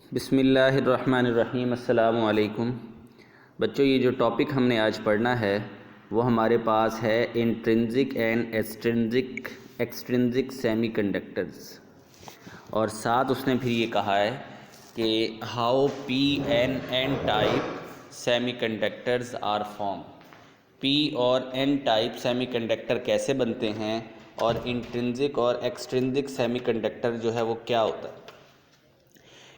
बिस्मिल्लाहिर्रहमानिर्रहीम। अस्सलामु अलैकुम बच्चों, ये जो टॉपिक हमने आज पढ़ना है वो हमारे पास है इंट्रिंसिक एंड एक्सट्रिंसिक सेमीकंडक्टर्स, और साथ उसने फिर ये कहा है कि how P N N type semiconductors are form. P और एन टाइप सेमीकंडक्टर कैसे बनते हैं और इंट्रिंसिक और एक्सट्रिंसिक सेमीकंडक्टर जो है वो क्या होता है।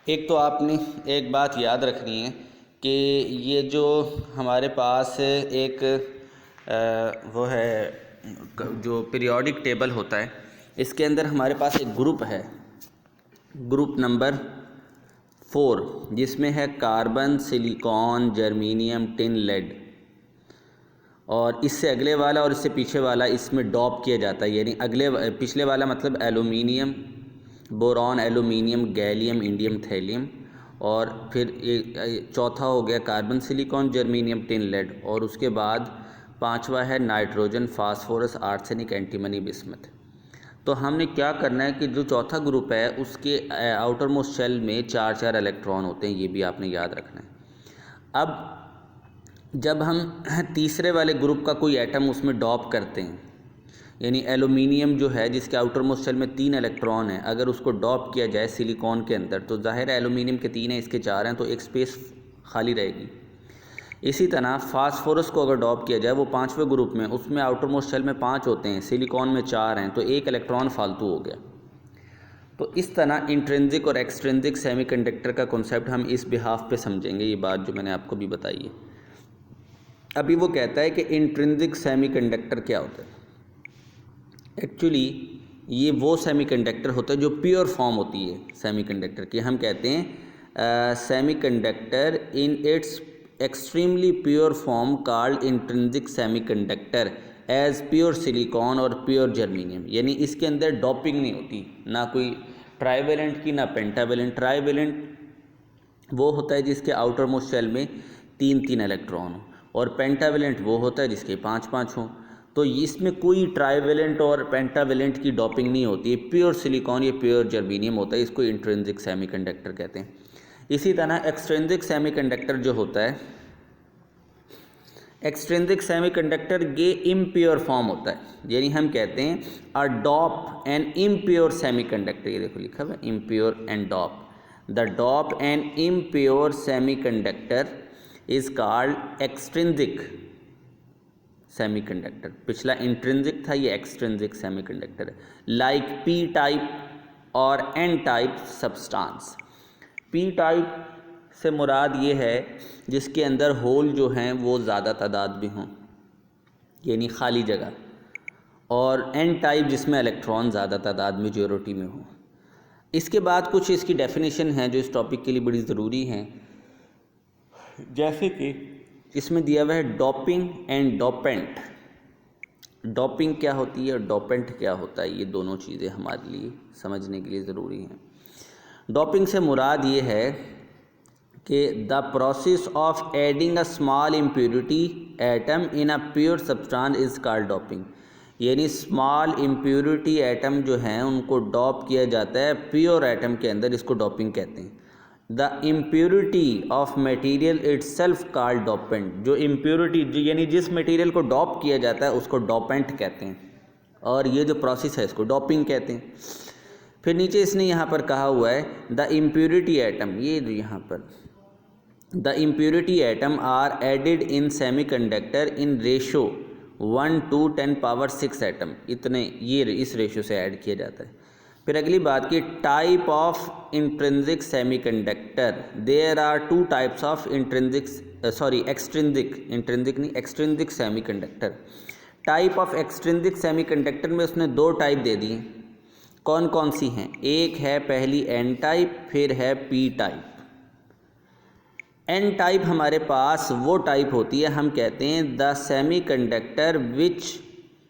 एक तो आपने एक बात याद रखनी है कि ये जो हमारे पास एक वो है जो पीरियोडिक टेबल होता है, इसके अंदर हमारे पास एक ग्रुप है, ग्रुप नंबर 4, जिसमें है carbon, silicon, germanium, tin, lead, और इससे अगले वाला और इससे पीछे वाला इसमें डॉप किया जाता है। यानी पिछले वाला मतलब aluminium, boron, aluminium, gallium, indium, thallium, और फिर चौथा हो गया carbon, silicon, germanium, tin, lead, और उसके बाद पांचवा है nitrogen, phosphorus, arsenic, antimony, bismuth. तो हमने क्या करना है कि जो चौथा ग्रुप है उसके आउटर मोस्ट शेल में 4 इलेक्ट्रॉन होते हैं, ये भी आपने याद रखना है। अब जब हम तीसरे वाले ग्रुप का कोई एटम उसमें डॉप करते हैं, यानी एलुमिनियम जो है जिसके आउटर मोस्ट शेल में 3 इलेक्ट्रॉन है, अगर उसको डॉप किया जाए सिलिकॉन के अंदर तो जाहिर है एलुमिनियम के 3 हैं, इसके 4 हैं, तो एक स्पेस खाली रहेगी। इसी तरह फास्फोरस को अगर डॉप किया जाए वो 5वें ग्रुप में, उसमें आउटर मोस्ट शेल में 5 होते हैं, सिलिकॉन में 4 हैं, तो 1 इलेक्ट्रॉन फालतू हो गया। तो इस तरह इंट्रिंसिक और एक्सट्रिंसिक सेमीकंडक्टर का कॉन्सेप्ट हम इस बिहाफ पे समझेंगे, ये बात जो मैंने आपको भी बताई है। अभी वो कहता है कि इंट्रिंसिक सेमीकंडक्टर क्या होता है। एक्चुअली ये वो सेमीकंडक्टर होता है जो प्योर फॉर्म होती है सेमीकंडक्टर की। हम कहते हैं semiconductor in its extremely pure form called intrinsic semiconductor as pure silicon और प्योर जर्मीनियम। यानी इसके अंदर डॉपिंग नहीं होती, ना कोई ट्राइवेलेंट की ना पेंटावेलेंट। ट्राइवेलेंट वो होता है जिसके आउटर मोस्ट शेल में 3 इलेक्ट्रॉन हो, और पेंटावेलेंट वो होता है जिसके 5 हों। तो इसमें कोई ट्राइवेलेंट और पेंटावेलेंट की डॉपिंग नहीं होती है, प्योर सिलिकॉन या प्योर जर्मीनियम होता है, इसको इंट्रिंसिक सेमीकंडक्टर कहते हैं। इसी तरह एक्सट्रिंसिक सेमीकंडक्टर जो होता है, एक्सट्रिंसिक सेमीकंडक्टर ये इम्प्योर फॉर्म होता है, यानी हम कहते हैं a doped and impure semiconductor. ये देखो लिखा हुआ है impure and doped. The doped and impure semiconductor is called extrinsic semiconductor. पिछला इंट्रिंसिक था, ये एक्सट्रिंसिक सेमीकंडक्टर है। लाइक पी टाइप और N type substance. P type से मुराद ये है जिसके अंदर होल जो हैं वो ज़्यादा तादाद में हों, यानी खाली जगह, और एन टाइप जिसमें इलेक्ट्रॉन ज़्यादा तादाद में मेजॉरिटी में हो। इसके बाद कुछ इसकी डेफिनेशन है जो इस टॉपिक के लिए बड़ी ज़रूरी हैं, जैसे कि इसमें दिया हुआ है डॉपिंग एंड डोपेंट। डॉपिंग क्या होती है और डोपेंट क्या होता है, ये दोनों चीज़ें हमारे लिए समझने के लिए ज़रूरी हैं। डॉपिंग से मुराद ये है कि the process of adding a small impurity atom in a pure substance is called doping. यानी स्मॉल इम्प्योरिटी एटम जो हैं उनको डॉप किया जाता है प्योर एटम के अंदर, इसको डॉपिंग कहते हैं। The impurity of material itself called dopant. जो इम्प्योरिटी यानी जिस मटेरियल को डॉप किया जाता है उसको डोपेंट कहते हैं, और ये जो प्रोसेस है इसको डॉपिंग कहते हैं। फिर नीचे इसने यहाँ पर कहा हुआ है द इम्प्योरिटी एटम, ये जो यहाँ पर the impurity atom are added in semiconductor in ratio 1:10⁻⁶ atom. इतने ये इस रेशो से ऐड किया जाता है। फिर अगली बात की type of intrinsic semiconductor. There are 2 types of extrinsic semiconductor. Type of extrinsic semiconductor में उसने 2 टाइप दे दी। कौन कौन सी हैं? एक है पहली एन टाइप, फिर है पी टाइप। एन टाइप हमारे पास वो टाइप होती है, हम कहते हैं the semiconductor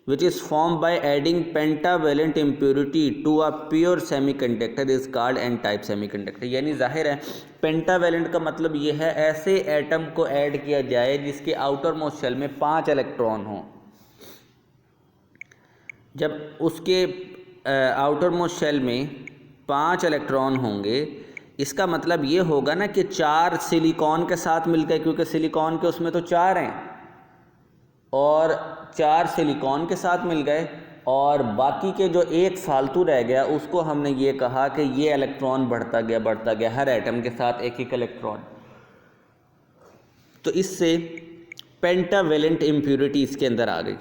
which is formed by adding pentavalent impurity to a pure semiconductor is called n type semiconductor। यानी जाहिर है पेंटावेलेंट का मतलब ये है ऐसे एटम को ऐड किया जाए जिसके आउटर मोस्ट शेल में 5 इलेक्ट्रॉन हों। जब उसके आउटर मोस्ट शेल में 5 इलेक्ट्रॉन होंगे, इसका मतलब ये होगा ना कि 4 सिलिकॉन के साथ मिलकर, क्योंकि सिलिकॉन के उसमें तो 4 हैं और 4 सिलिकॉन के साथ मिल गए, और बाकी के जो एक फालतू रह गया उसको हमने ये कहा कि ये इलेक्ट्रॉन बढ़ता गया हर एटम के साथ एक एक इलेक्ट्रॉन। तो इससे पेंटावेलेंट इम्प्योरिटी इसके अंदर आ गई,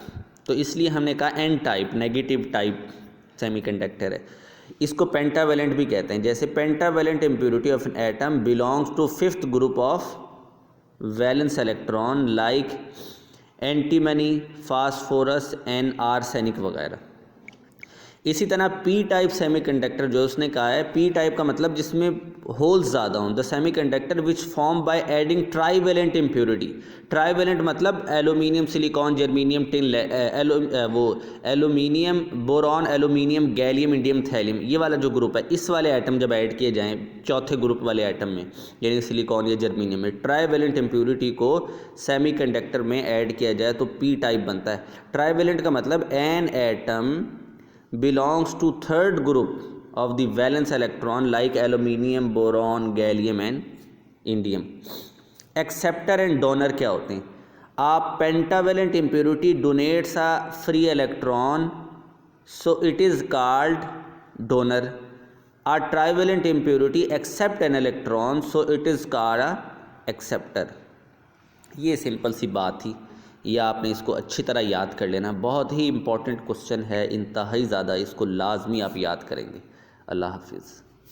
तो इसलिए हमने कहा N type, negative type semiconductor है। इसको पेंटावेलेंट भी कहते हैं। जैसे pentavalent impurity of an atom belongs to 5th group of valence electron like antimony, phosphorus, and arsenic वगैरह। इसी तरह पी टाइप सेमीकंडक्टर जो उसने कहा है, पी टाइप का मतलब जिसमें होल्स ज़्यादा हों, the semiconductor which form by adding trivalent impurity. Trivalent मतलब aluminium, silicon, germanium, tin, aluminium, boron, aluminium, gallium, indium, thallium, ये वाला जो ग्रुप है, इस वाले आइटम जब ऐड किए जाएँ चौथे ग्रुप वाले आइटम में, यानी सिलिकॉन या जर्मीनियम में, ट्राईवेलेंट इम्प्योरिटी को सेमीकंडक्टर में ऐड किया जाए तो पी टाइप बनता है। ट्राईवेलेंट का मतलब an atom belongs to 3rd group of the valence electron like aluminium, boron, gallium and indium। Acceptor and donor क्या होते हैं? आप pentavalent impurity donates a free electron, so it is called donor. A trivalent impurity accept an electron, so it is called a acceptor. ये simple सी बात थी, या आपने इसको अच्छी तरह याद कर लेना। बहुत ही इंपॉर्टेंट क्वेश्चन है, इंतहाई ज़्यादा, इसको लाजमी आप याद करेंगे। अल्लाह हाफिज़।